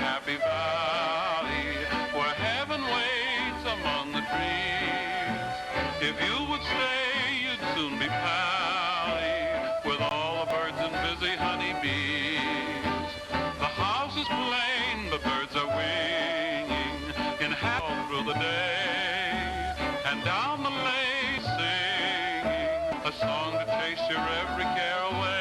Happy Valley, where heaven waits among the trees. If you would stay, you'd soon be pally with all the birds and busy honeybees. The house is plain, but birds are winging in all through the day, and down the lane singing a song to chase your every care away.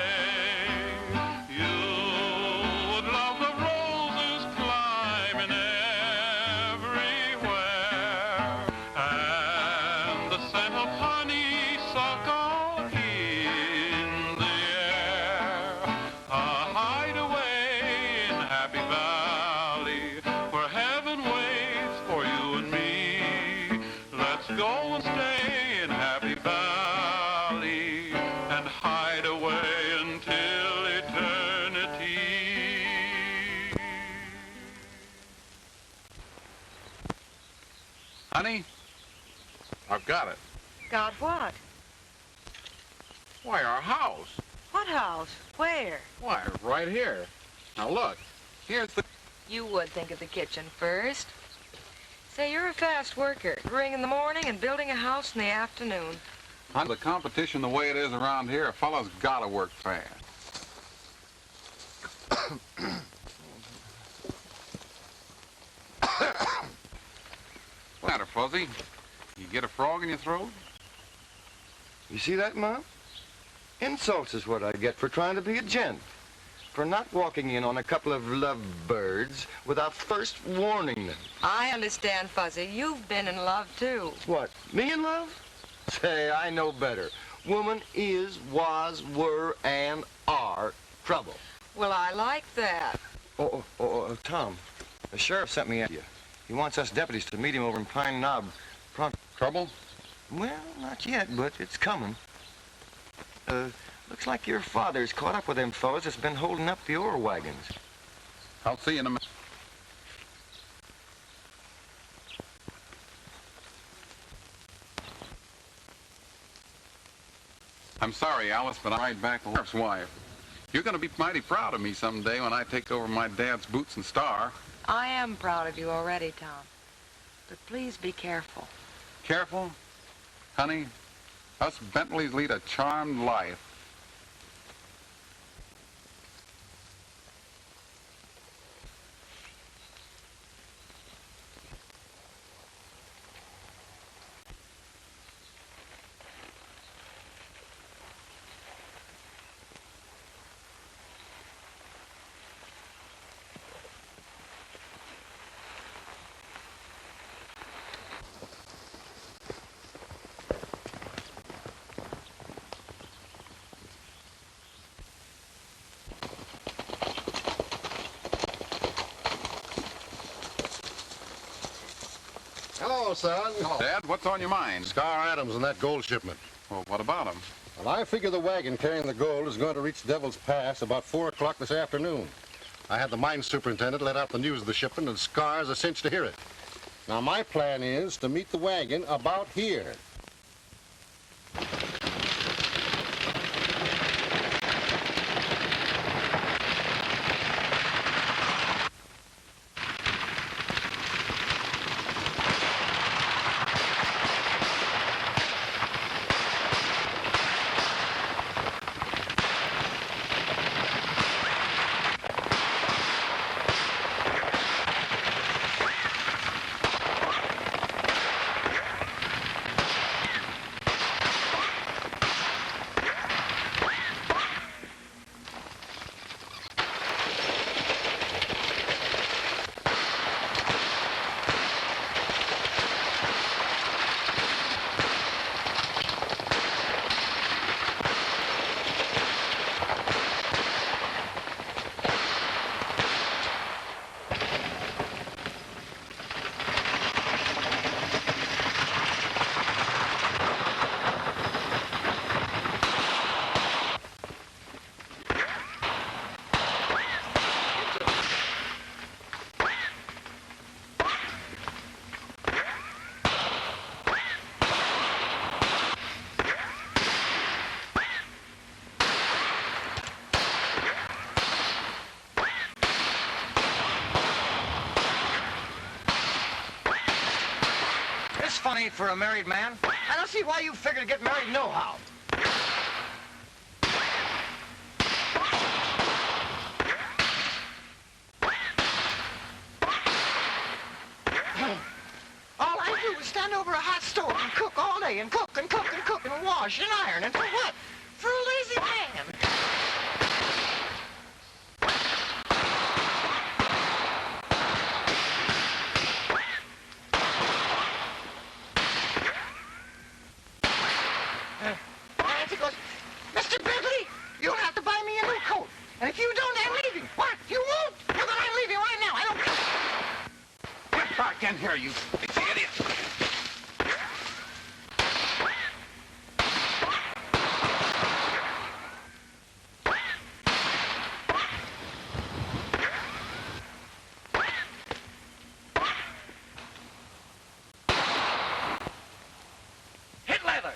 Honey, I've got it. Got what? Why, our house. What house? Where? Why, right here. Now look, here's the... You would think of the kitchen first. Say, you're a fast worker. Brewing in the morning and building a house in the afternoon. On the competition the way it is around here, a fellow's got to work fast. What's the matter, Fuzzy? You get a frog in your throat? You see that, Mom? Insults is what I get for trying to be a gent. For not walking in on a couple of lovebirds without first warning them. I understand, Fuzzy. You've been in love, too. What, me in love? Say, I know better. Woman is, was, were, and are trouble. Well, I like that. Tom, the sheriff sent me at you. He wants us deputies to meet him over in Pine Knob. Trouble? Well, not yet, but it's coming. Looks like your father's caught up with them fellas that's been holding up the ore wagons. I'll see you in a minute. I'm sorry, Alice, but I'm right back to Sheriff's wife. You're going to be mighty proud of me someday when I take over my dad's boots and star. I am proud of you already, Tom. But please be careful. Careful? Honey, us Bentleys lead a charmed life. Hello, son. Hello. Dad, what's on your mind? Scar Adams and that gold shipment. Well, what about him? Well, I figure the wagon carrying the gold is going to reach Devil's Pass about 4 o'clock this afternoon. I had the mine superintendent let out the news of the shipment, and Scar's a cinch to hear it. Now, my plan is to meet the wagon about here. That's funny for a married man. I don't see why you figure to get married nohow. All I do is stand over a hot stove and cook all day and cook and cook and cook and wash and iron. And for what? For a lazy man. Nancy goes, Mr. Bentley, you'll have to buy me a new coat. And if you don't, I'm leaving. What? You won't? Well, then I'm leaving right now. I don't care. Get back in here, you idiot. Hit leather.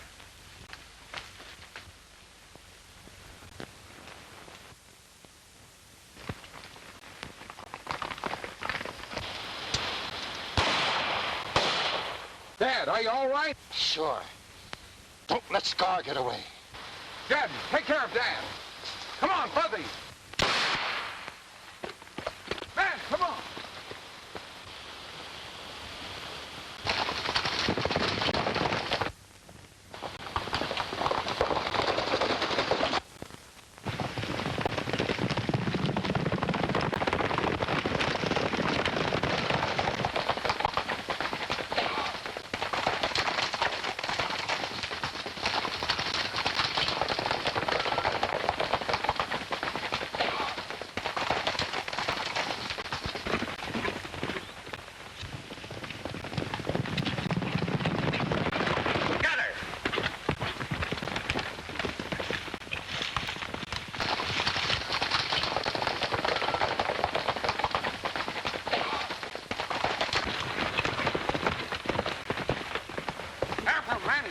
Dad, are you all right? Sure. Don't let Scar get away. Dad, take care of Dad. Come on, Fuzzy. Man, come on. Got her. Careful, Randy.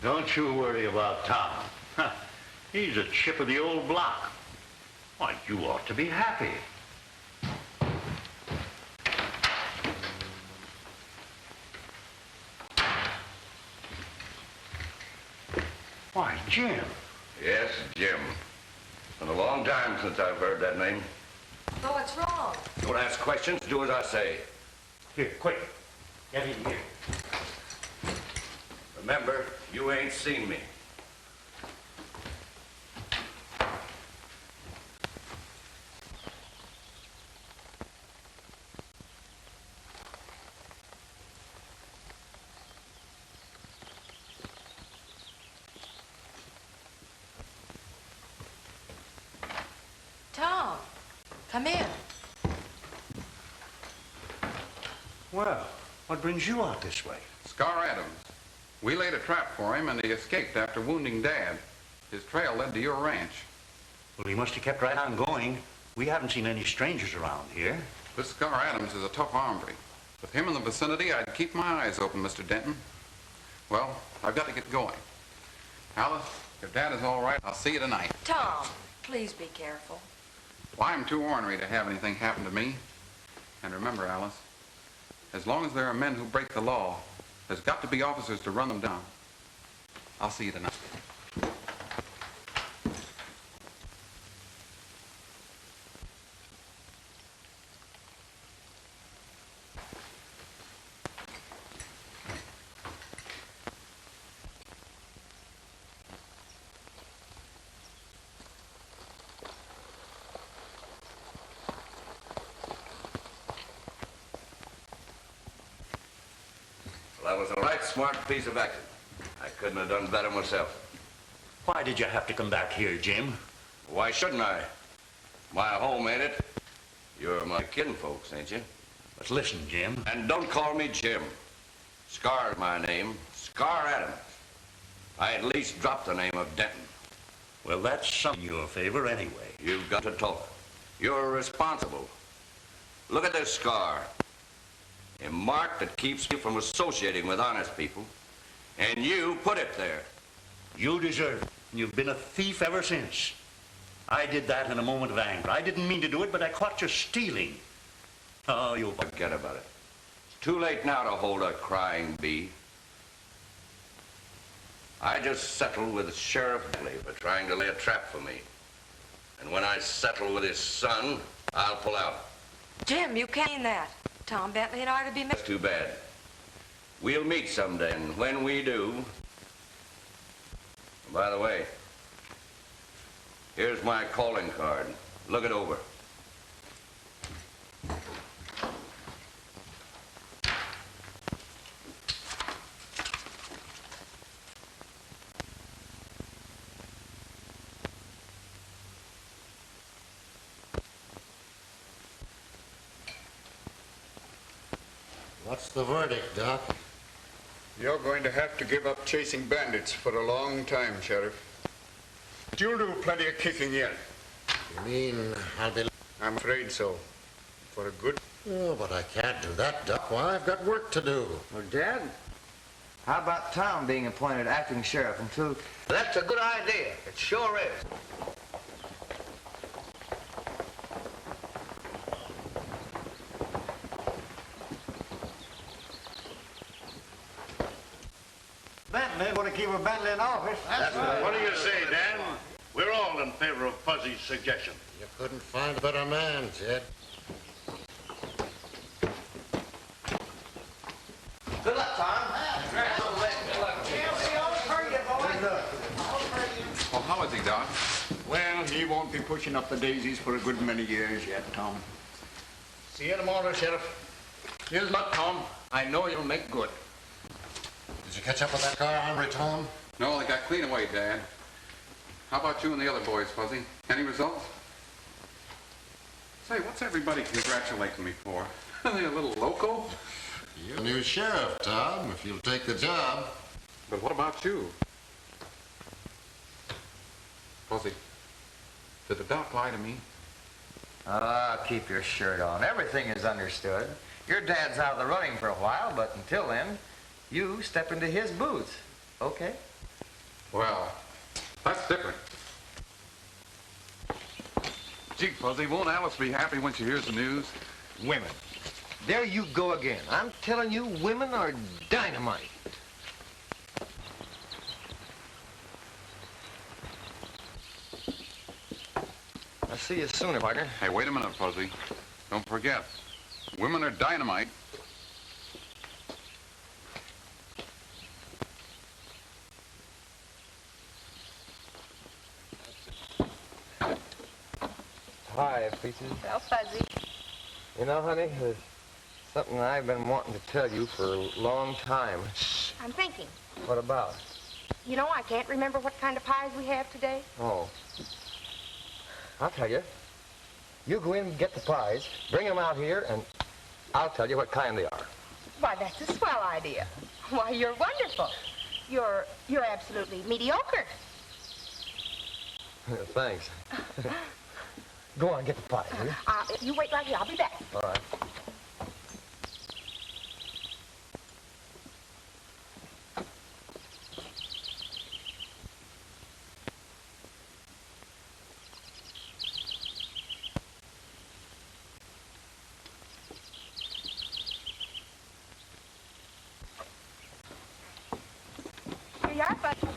Don't you worry about Tom. Huh. He's a chip of the old block. Why, you ought to be happy. Why, Jim. Yes, Jim. It's been a long time since I've heard that name. Oh, what's wrong? Don't ask questions, do as I say. Here, quick. Get in here. Remember, you ain't seen me. Tom, come in. Well, what brings you out this way? Scar Adams. We laid a trap for him, and he escaped after wounding Dad. His trail led to your ranch. Well, he must have kept right on going. We haven't seen any strangers around here. This Scar Adams is a tough hombre. With him in the vicinity, I'd keep my eyes open, Mr. Denton. Well, I've got to get going. Alice, if Dad is all right, I'll see you tonight. Tom, please be careful. Well, I'm too ornery to have anything happen to me. And remember, Alice, as long as there are men who break the law, there's got to be officers to run them down. I'll see you tonight. Well, I was a right smart piece of acting. I couldn't have done better myself. Why did you have to come back here, Jim? Why shouldn't I? My home, ain't it? You're my kinfolks, ain't you? But listen, Jim. And don't call me Jim. Scar's my name. Scar Adams. I at least dropped the name of Denton. Well, that's something in your favor anyway. You've got to talk. You're responsible. Look at this scar. A mark that keeps you from associating with honest people. And you put it there. You deserve it. You've been a thief ever since. I did that in a moment of anger. I didn't mean to do it, but I caught you stealing. Oh, you'll forget about it. It's too late now to hold a crying bee. I just settled with Sheriff Bentley for trying to lay a trap for me. And when I settle with his son, I'll pull out. Jim, you can't mean that. Tom Bentley and I are to be... That's too bad. We'll meet someday, and when we do... By the way, here's my calling card. Look it over. What's the verdict, Doc? You're going to have to give up chasing bandits for a long time, Sheriff. But you'll do plenty of kicking yet. You mean I'll be... I'm afraid so. For a good... Oh, but I can't do that, Doc. Why, I've got work to do. Well, Dad, how about Tom being appointed acting sheriff until... That's a good idea. It sure is. Bentley, want to keep a Bentley in office. That's right. What do you say, Dan? We're all in favor of Fuzzy's suggestion. You couldn't find a better man, Jed. Good luck, Tom. Well, how is he, Doc? Well, he won't be pushing up the daisies for a good many years yet, Tom. See you tomorrow, Sheriff. Here's luck, Tom. I know you'll make good. Did you catch up with that car, Henry, Tom? No, they got clean away, Dad. How about you and the other boys, Fuzzy? Any results? Say, what's everybody congratulating me for? Are they a little loco? You're the new sheriff, Tom, if you'll take the job. But what about you? Fuzzy, did the doc lie to me? Keep your shirt on. Everything is understood. Your dad's out of the running for a while, but until then, you step into his boots. Okay? Well, that's different. Gee, Fuzzy, won't Alice be happy when she hears the news? Women. There you go again. I'm telling you, women are dynamite. I'll see you sooner, partner. Hey, wait a minute, Fuzzy. Don't forget, women are dynamite. Hi, Peaches. Well, Fuzzy. You know, honey, there's something I've been wanting to tell you for a long time. I'm thinking. What about? You know, I can't remember what kind of pies we have today. Oh. I'll tell you. You go in and get the pies, bring them out here, and I'll tell you what kind they are. Why, that's a swell idea. Why, you're wonderful. You're absolutely mediocre. Thanks. Go on, get the pies, will you? You wait right here. I'll be back. All right. Here you are, Fuzzy.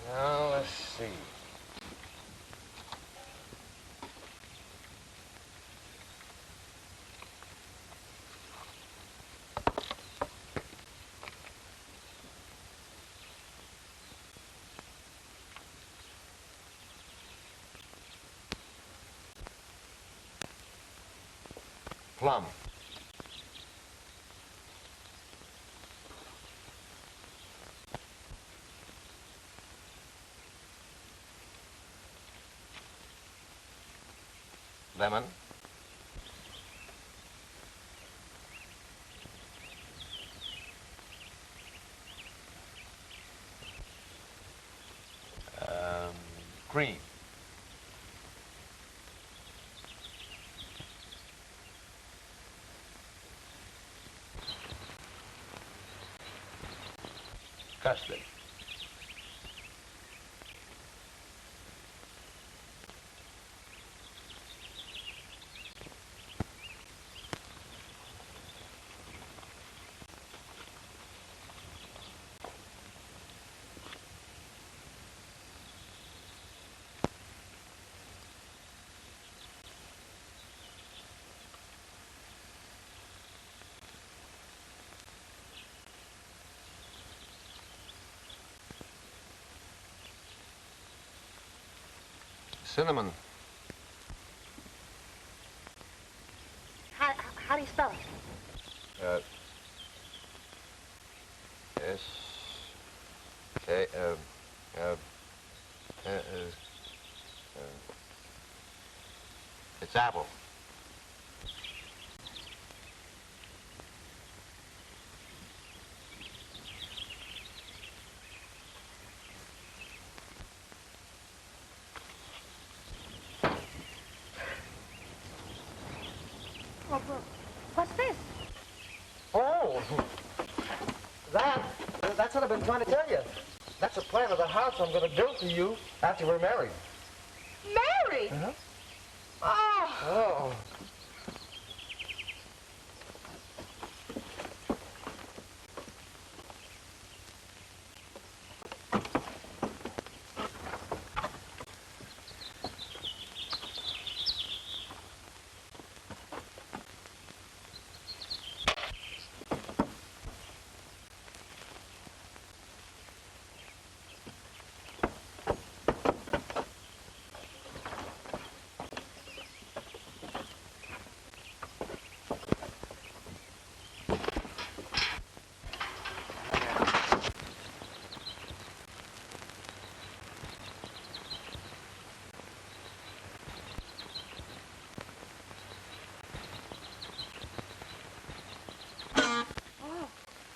Now, let's see. Plum. Lemon. Cream. Custard. Cinnamon. How do you spell it? S. K. It's apple. Oh, well, what's this? Oh, that's what I've been trying to tell you. That's the plan of the house I'm going to build for you after we're married. Married? Uh-huh. Oh. Oh.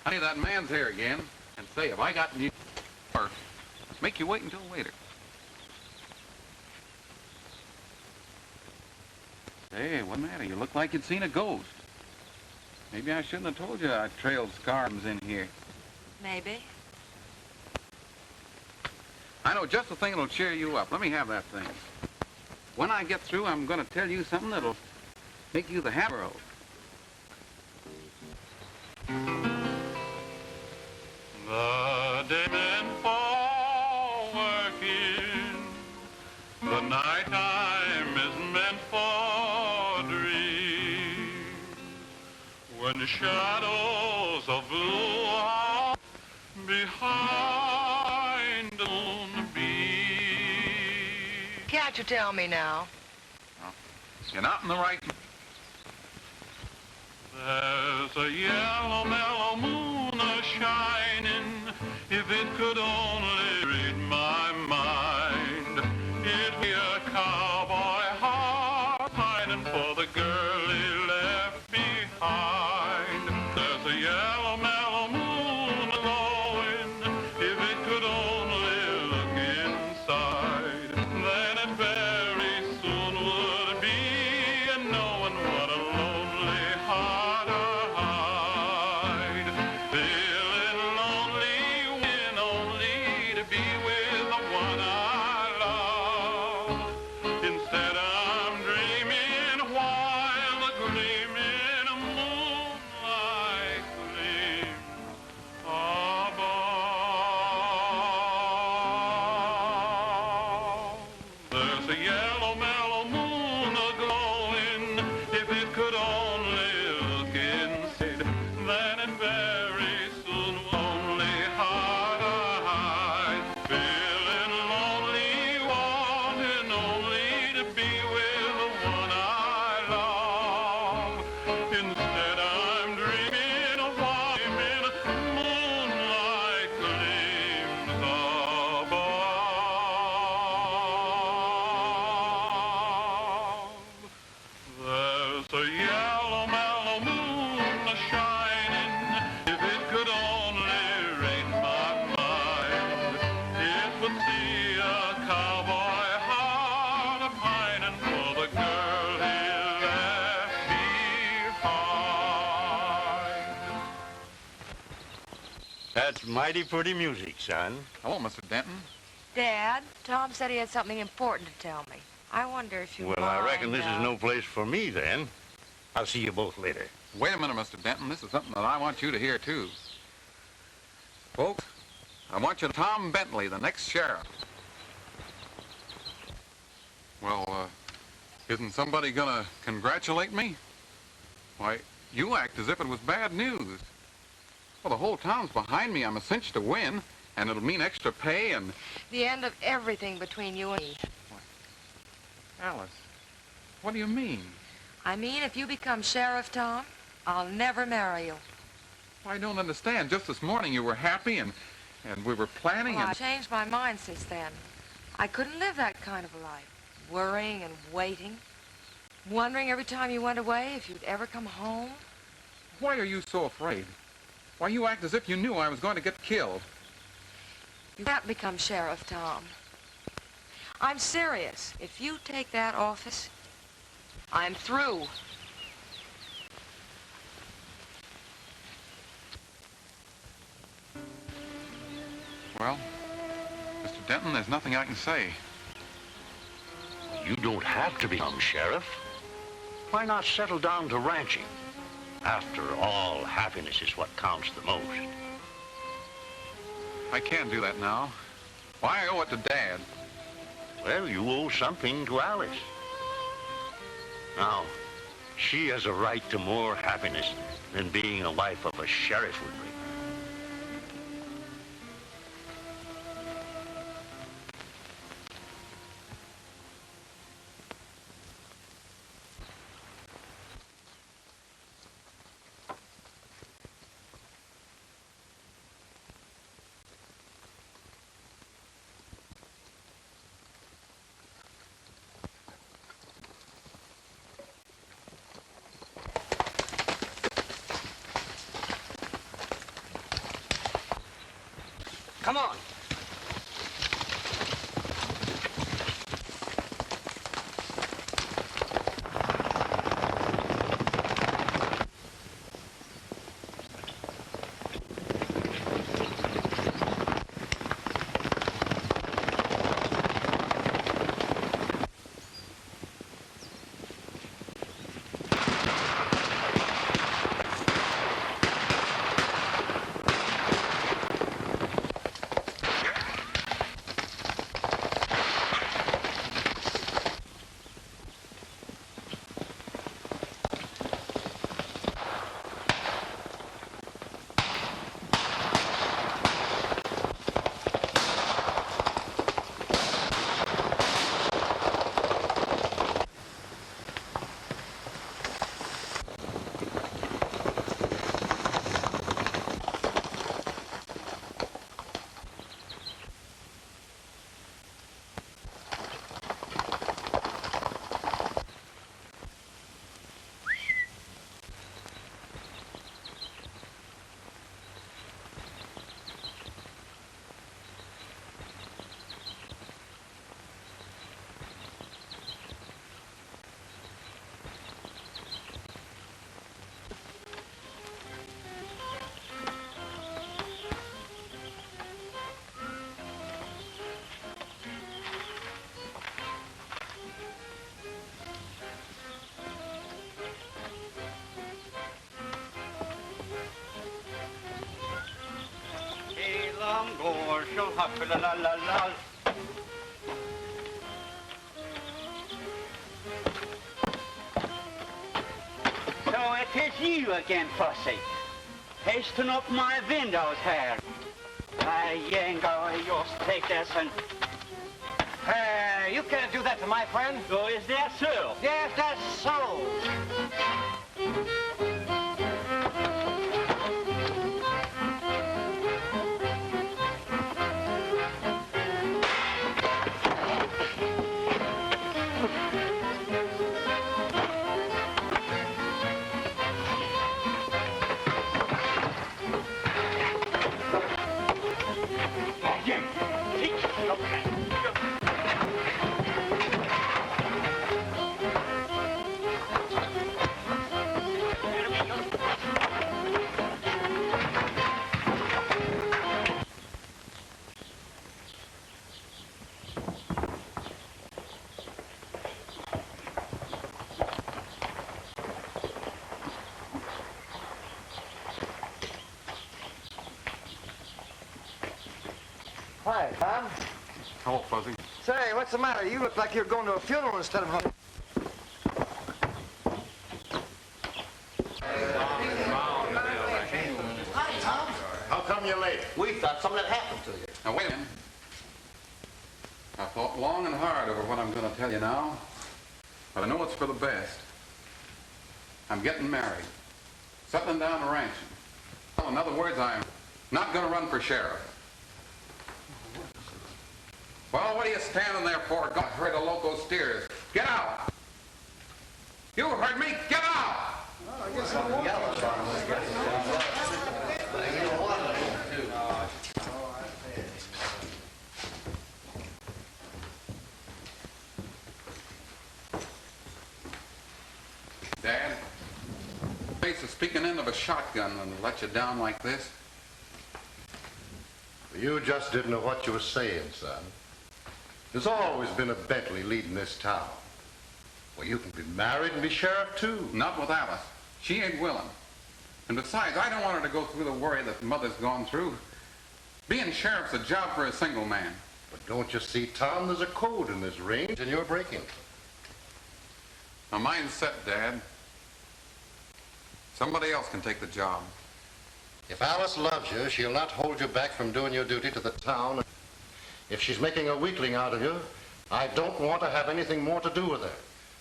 Honey, that man's here again. And say, have I got you or make you wait until later? Hey, what's the matter? You look like you'd seen a ghost. Maybe I shouldn't have told you I trailed scars in here. Maybe. I know just the thing that'll cheer you up. Let me have that thing. When I get through, I'm going to tell you something that'll make you the hero. The day meant for working, the nighttime is meant for dreams. When the shadows of blue are behind the moonbeam. Can't you tell me now? You're not in the right... There's a yellow, mellow moon a-shining. If it could only read my mind, it'd be a cowboy heart pining for the girl he left behind. There's a yellow, mellow moon glowing. If it could only look inside, then it very soon would be knowing what a lonely heart I hide. Feeling lonely when only That's mighty pretty music, son. Hello, Mr. Denton. Dad, Tom said he had something important to tell me. I wonder if you Well, I reckon this is no place for me, then. I'll see you both later. Wait a minute, Mr. Denton. This is something that I want you to hear, too. Folks, I want you to Tom Bentley, the next sheriff. Well, isn't somebody gonna congratulate me? Why, you act as if it was bad news. Well, the whole town's behind me. I'm a cinch to win, and it'll mean extra pay and... The end of everything between you and me. Alice, what do you mean? I mean, if you become sheriff, Tom, I'll never marry you. I don't understand. Just this morning you were happy and we were planning Well, and... I've changed my mind since then. I couldn't live that kind of a life. Worrying and waiting. Wondering every time you went away if you'd ever come home. Why are you so afraid? Why, you act as if you knew I was going to get killed. You can't become sheriff, Tom. I'm serious. If you take that office, I'm through. Well, Mr. Denton, there's nothing I can say. You don't have to become sheriff. Why not settle down to ranching? After all, happiness is what counts the most. I can't do that now. Why, I owe it to Dad. Well, you owe something to Alice. Now, she has a right to more happiness than being a wife of a sheriff would bring. Come on. So it is you again, Fussy. Pasting up my windows here. You ain't gonna just take this and... You can't do that to my friend. Oh, is that so? Yes, that's so. Hi, Tom. Hello, Fuzzy. Say, what's the matter? You look like you're going to a funeral instead of home. Hi, Tom. How come you're late? We thought something had happened to you. Now, wait a minute. I thought long and hard over what I'm going to tell you now, but I know it's for the best. I'm getting married, settling down and ranching. Well, in other words, I'm not going to run for sheriff. Well, what are you standing there for? God, herd of loco steers. Get out! You heard me. Get out! Dad, face of speaking end of a shotgun and let you down like this. You just didn't know what you were saying, son. There's always been a Bentley leading this town. Well, you can be married and be sheriff, too. Not with Alice. She ain't willing. And besides, I don't want her to go through the worry that Mother's gone through. Being sheriff's a job for a single man. But don't you see, Tom, there's a code in this range, and you're breaking it. My mind's set, Dad. Somebody else can take the job. If Alice loves you, she'll not hold you back from doing your duty to the town. If she's making a weakling out of you, I don't want to have anything more to do with her.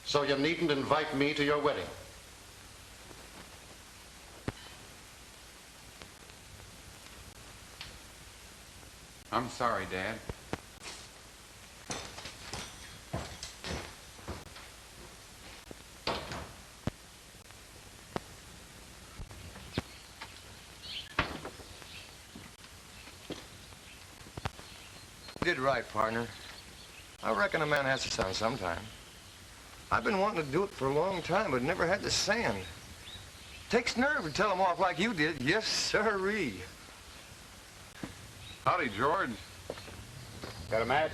So you needn't invite me to your wedding. I'm sorry, Dad. You did right, partner. I reckon a man has to son sometime. I've been wanting to do it for a long time, but never had the sand. Takes nerve to tell him off like you did. Yes, sirree. Howdy, George. Got a match?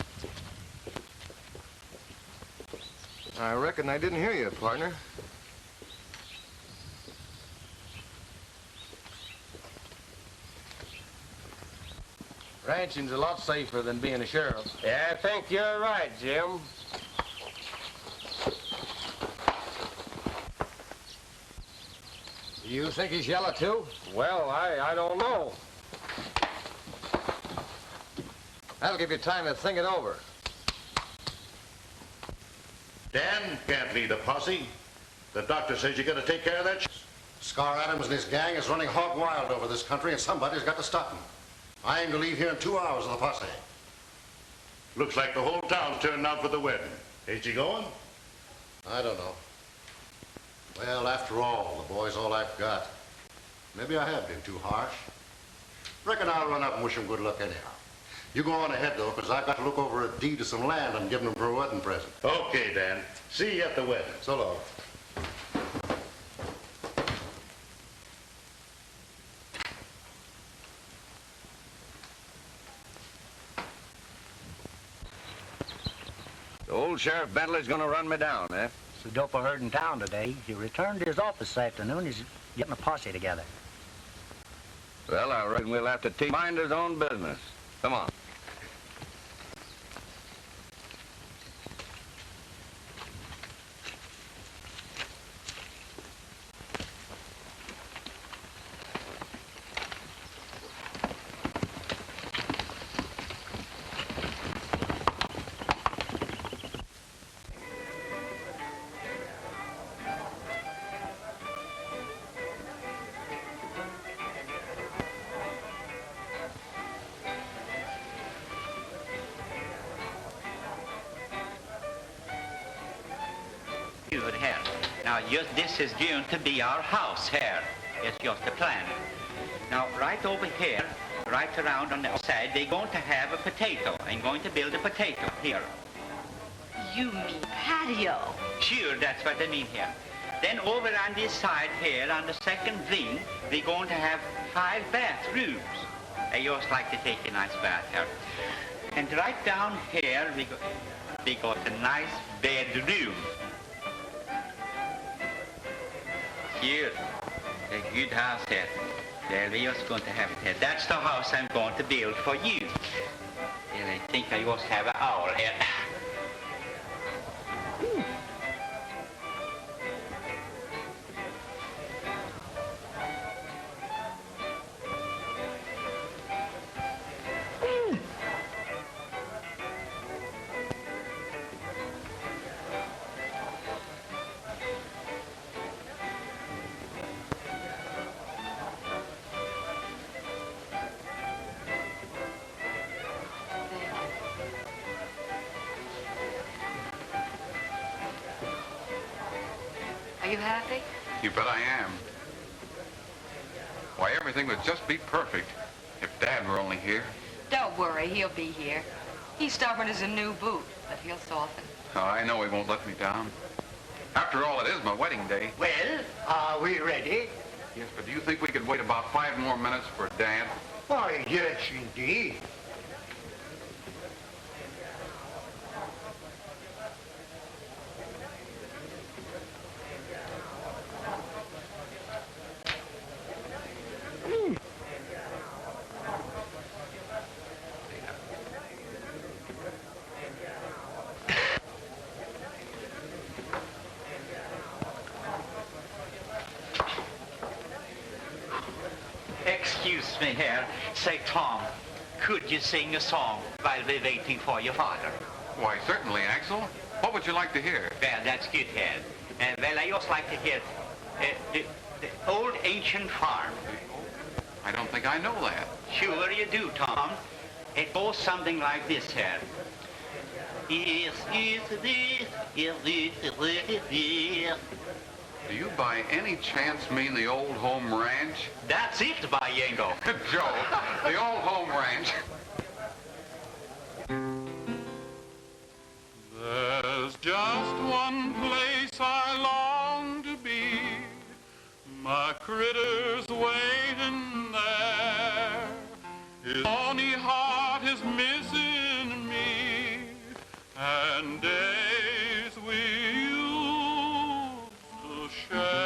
I reckon I didn't hear you, partner. Ranching's a lot safer than being a sheriff. Yeah, I think you're right, Jim. You think he's yellow, too? Well, I don't know. That'll give you time to think it over. Dan can't lead a posse. The doctor says you got to take care of that. Scar Adams and his gang is running hog wild over this country, and somebody's got to stop them. I aim to leave here in 2 hours with the posse. Looks like the whole town's turning out for the wedding. Ain't you going? I don't know. Well, after all, the boy's all I've got. Maybe I have been too harsh. Reckon I'll run up and wish him good luck anyhow. You go on ahead, though, because I've got to look over a deed of some land I'm giving him for a wedding present. Okay, Dan. See you at the wedding. So long. The old Sheriff Bentley's gonna run me down, eh? The dope I heard in town today. He returned to his office this afternoon. He's getting a posse together. Well, I reckon we'll have to teach him to mind his own business. Come on. Now, this is going to be our house here. It's just a plan. Now, right over here, right around on the outside, they're going to have a potato. I'm going to build a potato here. You mean patio? Sure, that's what I mean here. Then over on this side here, on the second ring, we're going to have 5 bathrooms. I just like to take a nice bath here. And right down here, we got a nice bedroom. Here, a good house here. There we're just going to have it here. That's the house I'm going to build for you. think I must have an owl here. Are you happy? You bet I am. Why, everything would just be perfect if Dad were only here. Don't worry, he'll be here. He's stubborn as a new boot, but he'll soften. Oh, I know he won't let me down. After all, it is my wedding day. Well, are we ready? Yes, but do you think we could wait about 5 more minutes for Dad? Why, yes, indeed. Excuse me here. Say, Tom, could you sing a song while we're waiting for your father? Why, certainly, Axel. What would you like to hear? Well, that's good, Ted. Well, I just like to hear the old ancient farm. I don't think I know that. Sure you do, Tom. It goes something like this here. Do you by any chance mean the old home ranch? That's it, by Yango. Joe, the old home ranch. There's just one place I long to be. My critters waiting there. His horny heart is missing me, and days we used to share.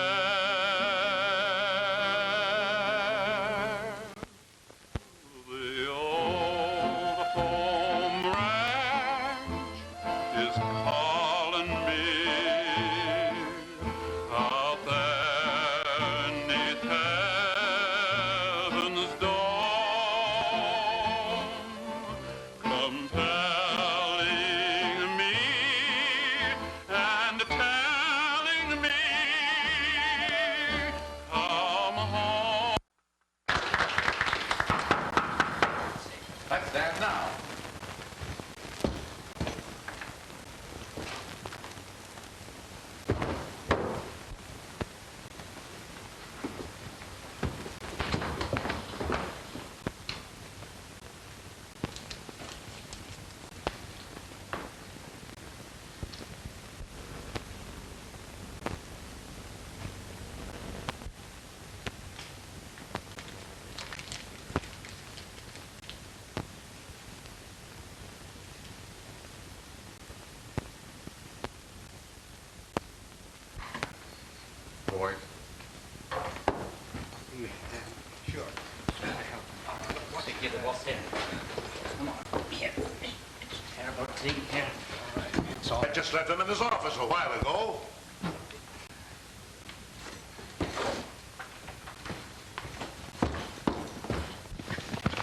The old home ranch is calling me out there neath heaven's dome, compelling me and telling me, come home. That's Dad now. Boys. Sure. Get the boss in. Come on. Here. Terrible thing here. So I just left him in his office a while ago.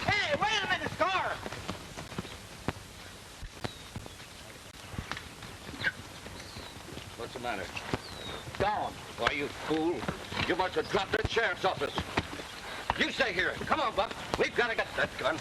Hey, wait a minute, Scar! What's the matter? Gone. Why, you fool. You must have dropped at the sheriff's office. You stay here. Come on, Buck. We've got to get that gun.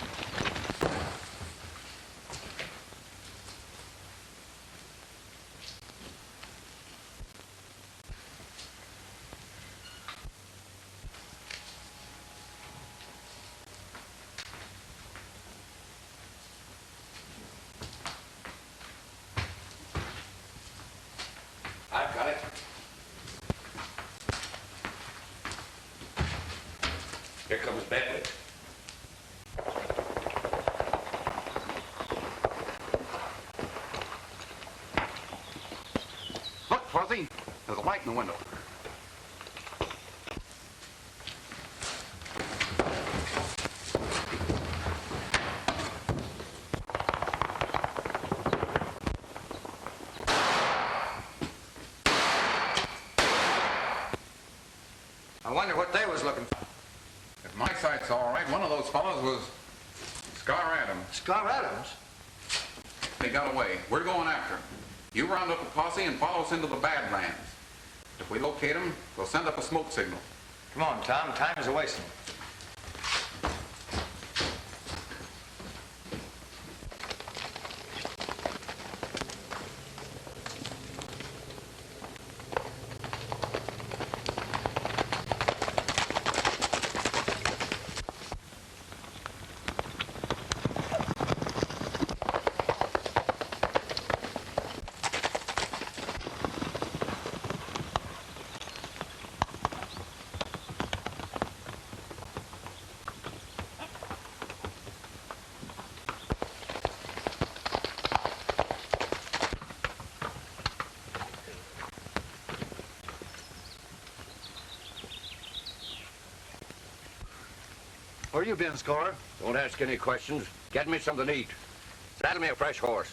I've got it. Here comes Bentley. Look, Fuzzy. There's a light in the window. I wonder what they was looking for. If my sight's all right, one of those fellows was Scar Adams. Scar Adams? They got away. We're going after him. You round up a posse and follow us into the Badlands. If we locate him, we'll send up a smoke signal. Come on, Tom. Time is a-wasting. Where you been, Scar? Don't ask any questions. Get me something to eat. Saddle me a fresh horse.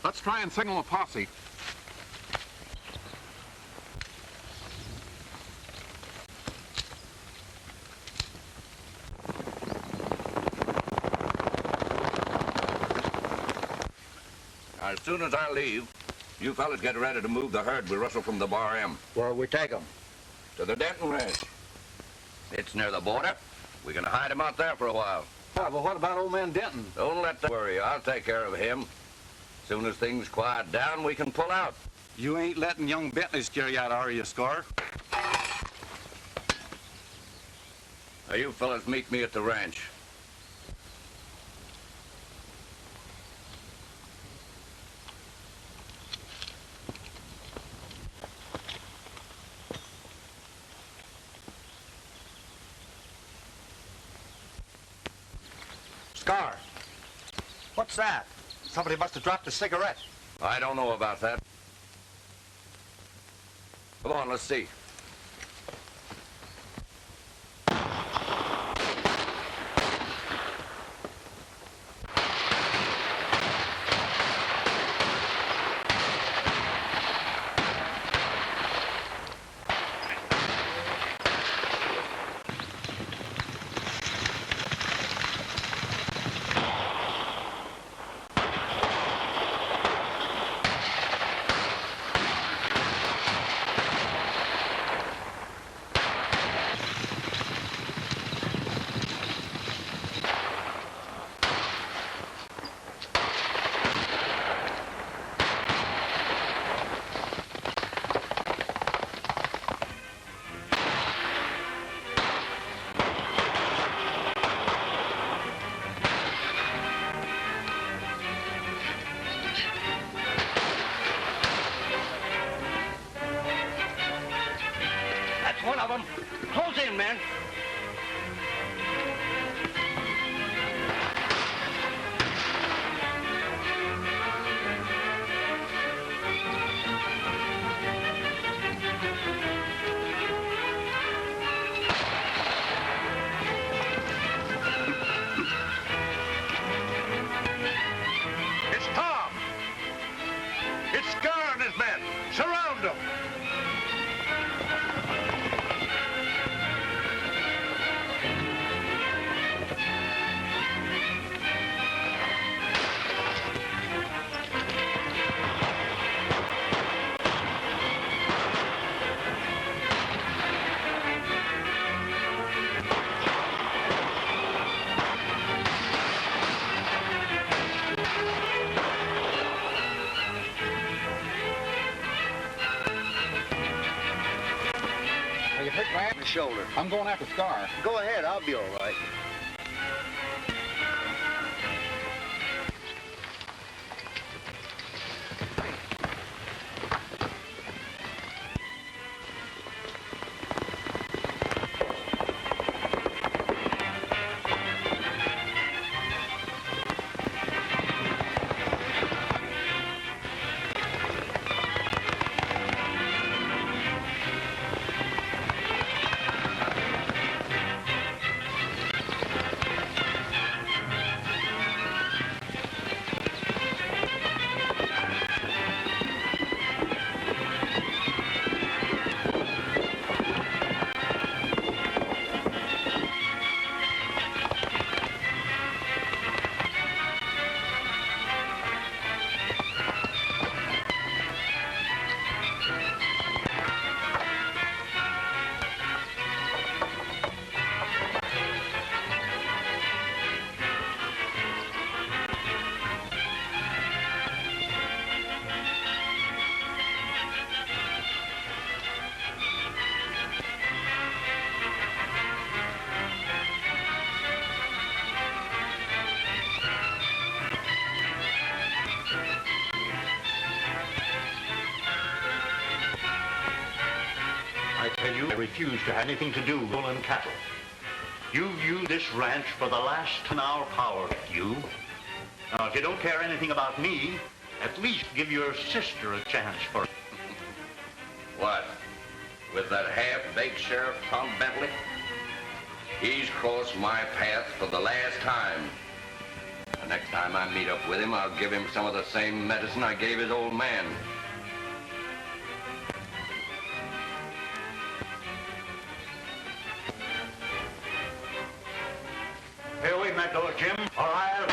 Let's try and signal a posse. As soon as I leave, you fellas get ready to move the herd we rustle from the Bar M. Where we take 'em? To the Denton Ranch. It's near the border. We can hide him out there for a while. Yeah, but what about old man Denton? Don't let them worry. I'll take care of him. Soon as things quiet down, we can pull out. You ain't letting young Bentley scare you out, are you, Scar? Now, you fellas meet me at the ranch. Scar, what's that? Somebody must have dropped a cigarette. I don't know about that. Come on, let's see. One of them. Close in, men. It's Tom. It's Scar and his men. Surround them. you hurt bad? In the shoulder. I'm going after Scar. Go ahead, I'll be all right. I tell you, I refuse to have anything to do with pulling cattle. You've used this ranch for the last 10-hour power, you. Now, if you don't care anything about me, at least give your sister a chance for it. What? With that half-baked Sheriff Tom Bentley? He's crossed my path for the last time. The next time I meet up with him, I'll give him some of the same medicine I gave his old man. Here, wait in that door, Jim, or I'll...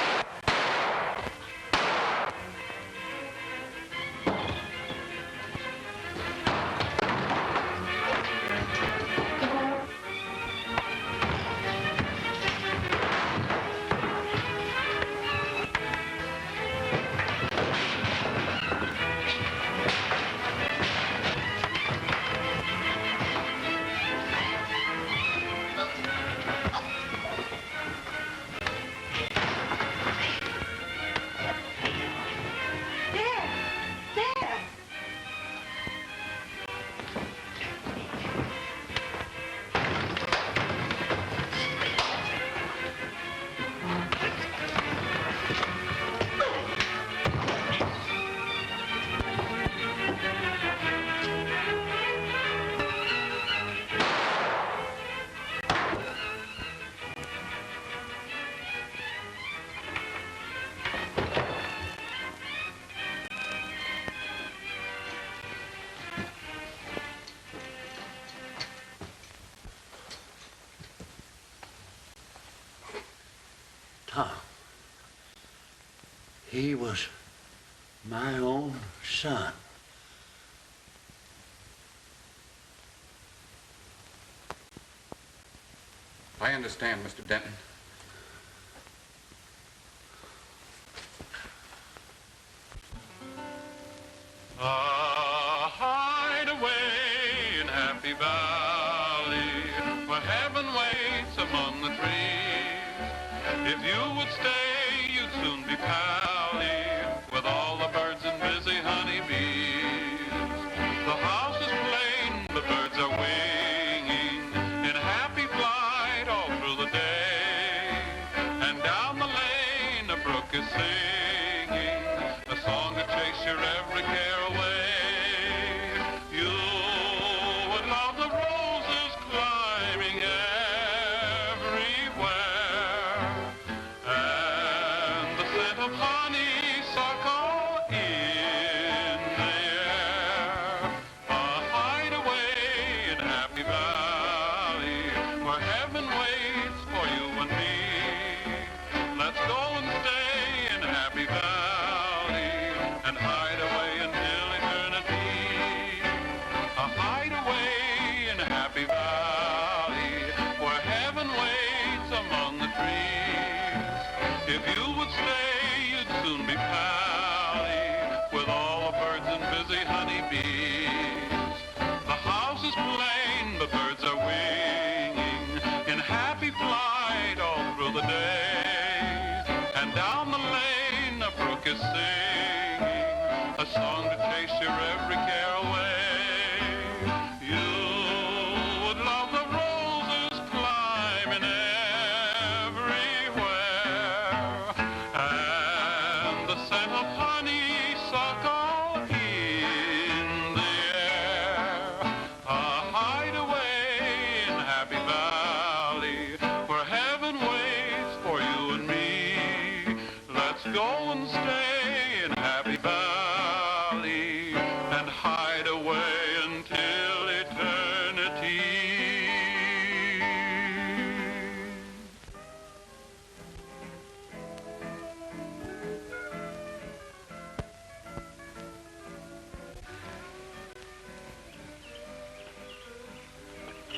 Tom. He was my own son. I understand, Mr. Denton. Hideaway in Happy Valley, where heaven waits among the trees. If you would stay, you'd soon be pally with all the birds and busy honeybees. The house is plain, but birds are winging in happy flight all through the day. And down the lane a brook is singing a song to chase your every care away. You would love the roses climbing everywhere, and the scent of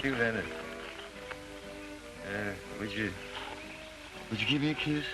cute, isn't it? Would you give me a kiss?